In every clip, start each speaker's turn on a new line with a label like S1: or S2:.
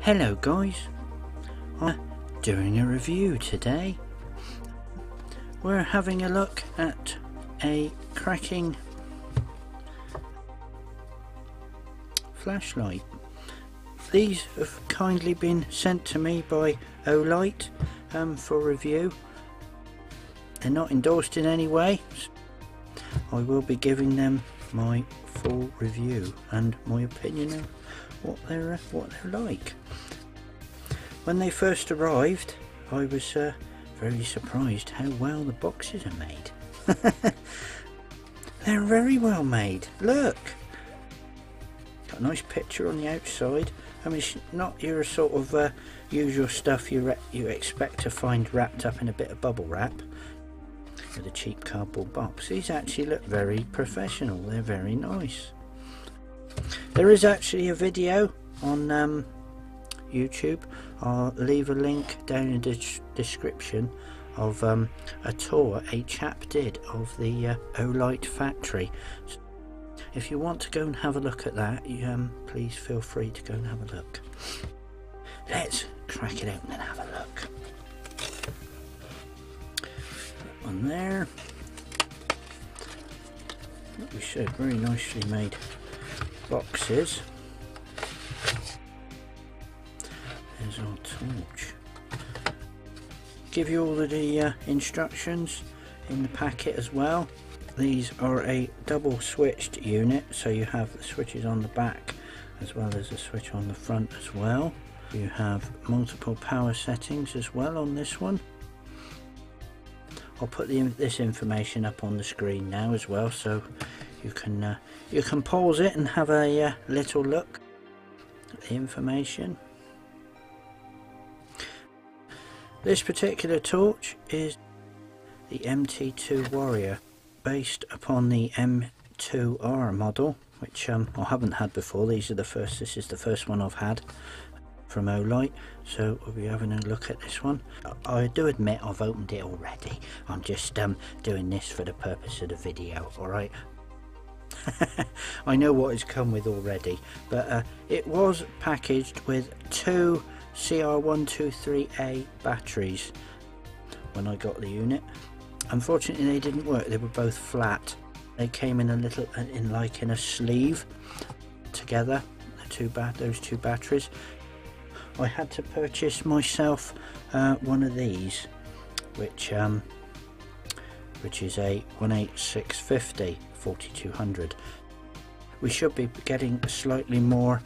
S1: Hello guys, I'm doing a review today. We're having a look at a cracking flashlight. These have kindly been sent to me by OLIGHT for review. They're not endorsed in any way. I will be giving them my full review and my opinion of what they're like. When they first arrived, I was very surprised how well the boxes are made. They're very well made. Look, got a nice picture on the outside. I mean, it's not your sort of usual stuff you expect to find wrapped up in a bit of bubble wrap with a cheap cardboard box. These actually look very professional. They're very nice. There is actually a video on YouTube. I'll leave a link down in the description of a tour a chap did of the OLIGHT factory. So if you want to go and have a look at that, please feel free to go and have a look. Let's crack it open and have a look. That one there. Like we said, very nicely made boxes. There's our torch. Give you all of the instructions in the packet as well. These are a double switched unit, so you have the switches on the back as well as a switch on the front as well. You have multiple power settings as well on this one. I'll put this information up on the screen now as well, so you can pause it and have a little look at the information. This particular torch is the M2T Warrior, based upon the M2R model, which I haven't had before. This is the first one I've had from OLIGHT, so we'll be having a look at this one. I do admit I've opened it already. I'm just doing this for the purpose of the video, alright? I know what it's come with already, but it was packaged with two CR123A batteries when I got the unit. Unfortunately they didn't work. They were both flat. They came in in a sleeve together, those two batteries. I had to purchase myself one of these, which is a 18650 4200. We should be getting slightly more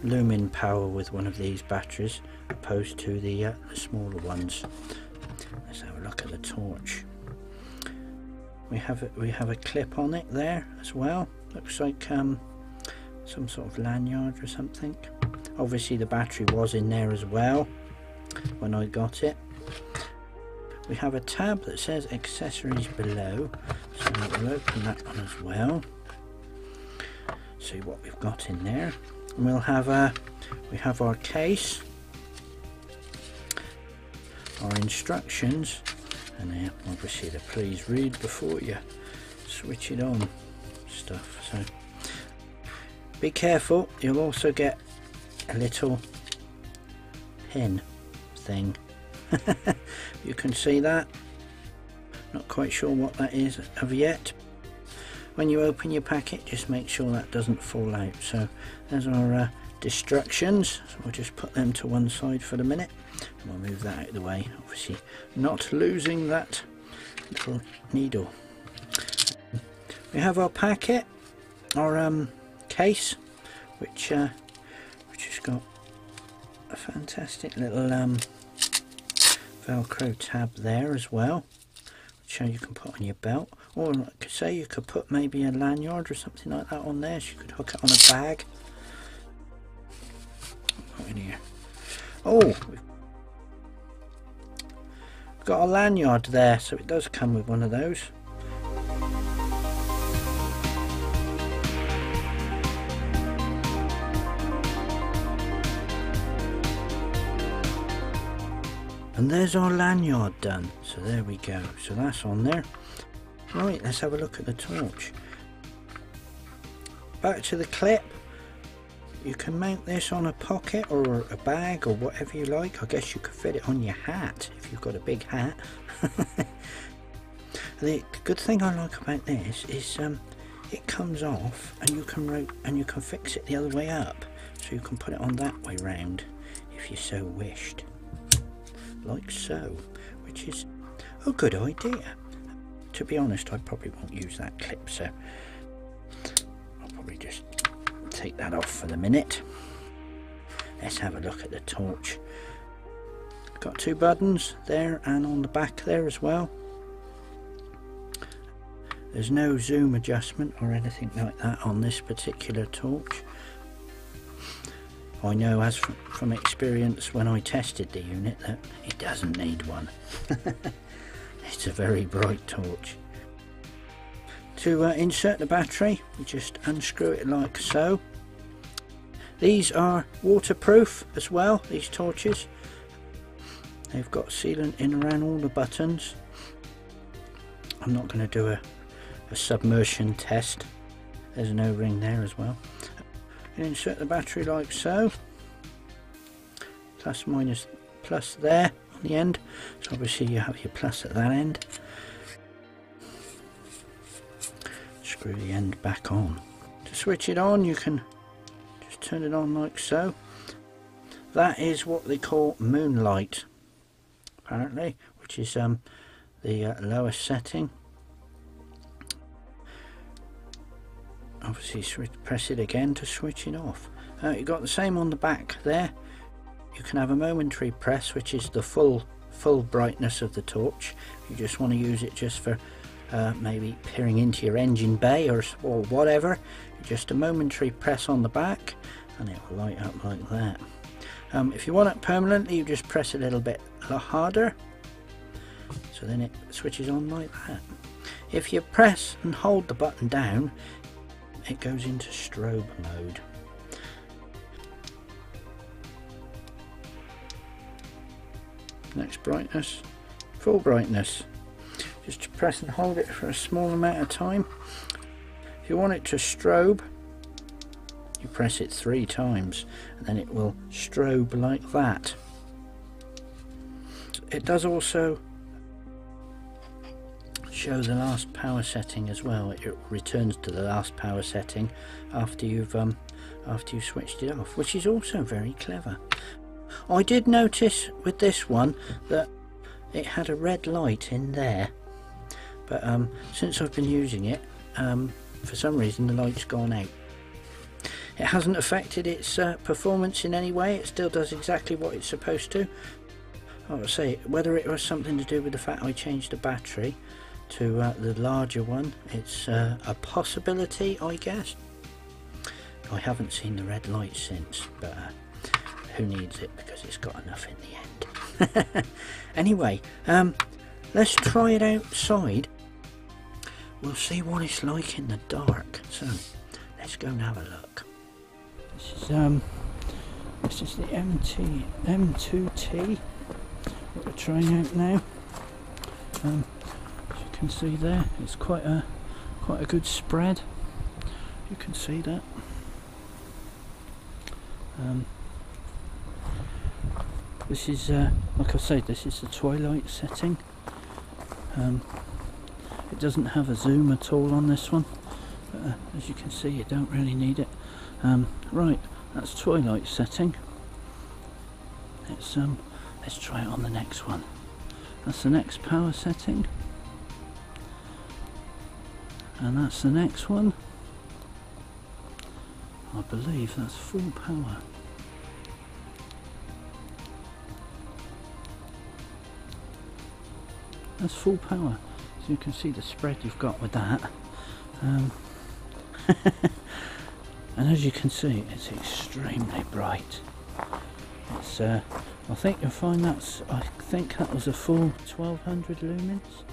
S1: lumen power with one of these batteries opposed to the smaller ones. Let's have a look at the torch. We have a clip on it there as well. Looks like some sort of lanyard or something. Obviously the battery was in there as well when I got it. We have a tab that says accessories below, so we'll open that one as well. See what we've got in there. And we have our case, our instructions, and obviously the please read before you switch it on stuff. So be careful. You'll also get a little pin thing. You can see that. Not quite sure what that is of yet. When you open your packet, just make sure that doesn't fall out. So there's our instructions. So we'll just put them to one side for the minute, and we'll move that out of the way, obviously not losing that little needle. We have our packet, our case, which has got a fantastic little velcro tab there as well, which you can put on your belt, or like I say, you could put maybe a lanyard or something like that on there, so you could hook it on a bag. Put in here. Oh, we've got a lanyard there, so it does come with one of those. And there's our lanyard done, so there we go, so that's on there. Right, let's have a look at the torch. Back to the clip. you can mount this on a pocket or a bag or whatever you like. I guess you could fit it on your hat if you've got a big hat. The good thing I like about this is it comes off and you can fix it the other way up, so you can put it on that way round if you so wished, like so, which is a good idea. To be honest, I probably won't use that clip, so I'll probably just take that off for the minute. Let's have a look at the torch. Got two buttons there and on the back there as well. There's no zoom adjustment or anything like that on this particular torch. I know as from experience when I tested the unit that it doesn't need one. It's a very bright torch. To insert the battery, you just unscrew it like so. These are waterproof as well, these torches. They've got sealant in around all the buttons. I'm not going to do a submersion test. There's an O-ring there as well. You insert the battery like so. Plus minus plus there on the end. So obviously you have your plus at that end. Screw the end back on. To switch it on, you can just turn it on like so. That is what they call moonlight, apparently, which is the lowest setting. Obviously press it again to switch it off. You've got the same on the back there. You can have a momentary press, which is the full brightness of the torch. You just want to use it just for maybe peering into your engine bay or whatever. Just a momentary press on the back and it will light up like that. If you want it permanently, you just press a little bit harder, so then it switches on like that. If you press and hold the button down, it goes into strobe mode. Next brightness, full brightness. Just press and hold it for a small amount of time. If you want it to strobe, you press it 3 times and then it will strobe like that. It does also show the last power setting as well. It returns to the last power setting after you've switched it off, which is also very clever. I did notice with this one that it had a red light in there, but since I've been using it, for some reason the light's gone out. It hasn't affected its performance in any way. It still does exactly what it's supposed to. I would say whether it was something to do with the fact I changed the battery to the larger one, it's a possibility, I guess. I haven't seen the red light since, but who needs it because it's got enough in the end. Anyway, let's try it outside. We'll see what it's like in the dark. So let's go and have a look. This is the M2T that we're trying out now. As you can see there, it's quite a good spread. You can see that. This is like I say, this is the twilight setting. It doesn't have a zoom at all on this one, but as you can see, you don't really need it. Right, that's twilight setting. Let's try it on the next one. That's the next power setting, and that's the next one. I believe that's full power. That's full power, so you can see the spread you've got with that. And as you can see, it's extremely bright. It's I think you'll find I think that was a full 1200 lumens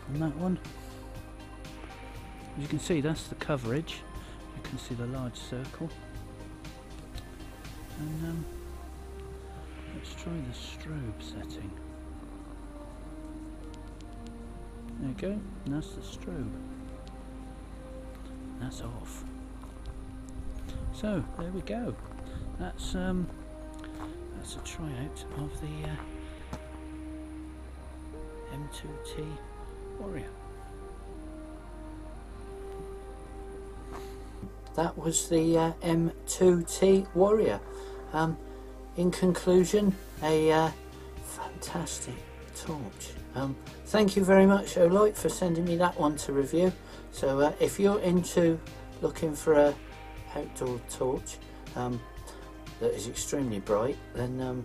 S1: on that one. As you can see, that's the coverage. You can see the large circle. And let's try the strobe setting. There you go, and that's the strobe. That's off. So there we go. That's a tryout of the M2T Warrior. That was the M2T Warrior. In conclusion, a fantastic torch. Thank you very much, Olight, for sending me that one to review. So if you're into looking for a outdoor torch that is extremely bright, then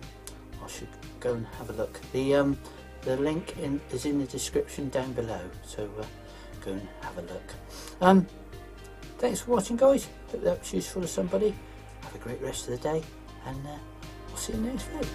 S1: I should go and have a look. The link is in the description down below, so go and have a look. Thanks for watching, guys. Hope that was useful to somebody. Have a great rest of the day, and I'll see you next video.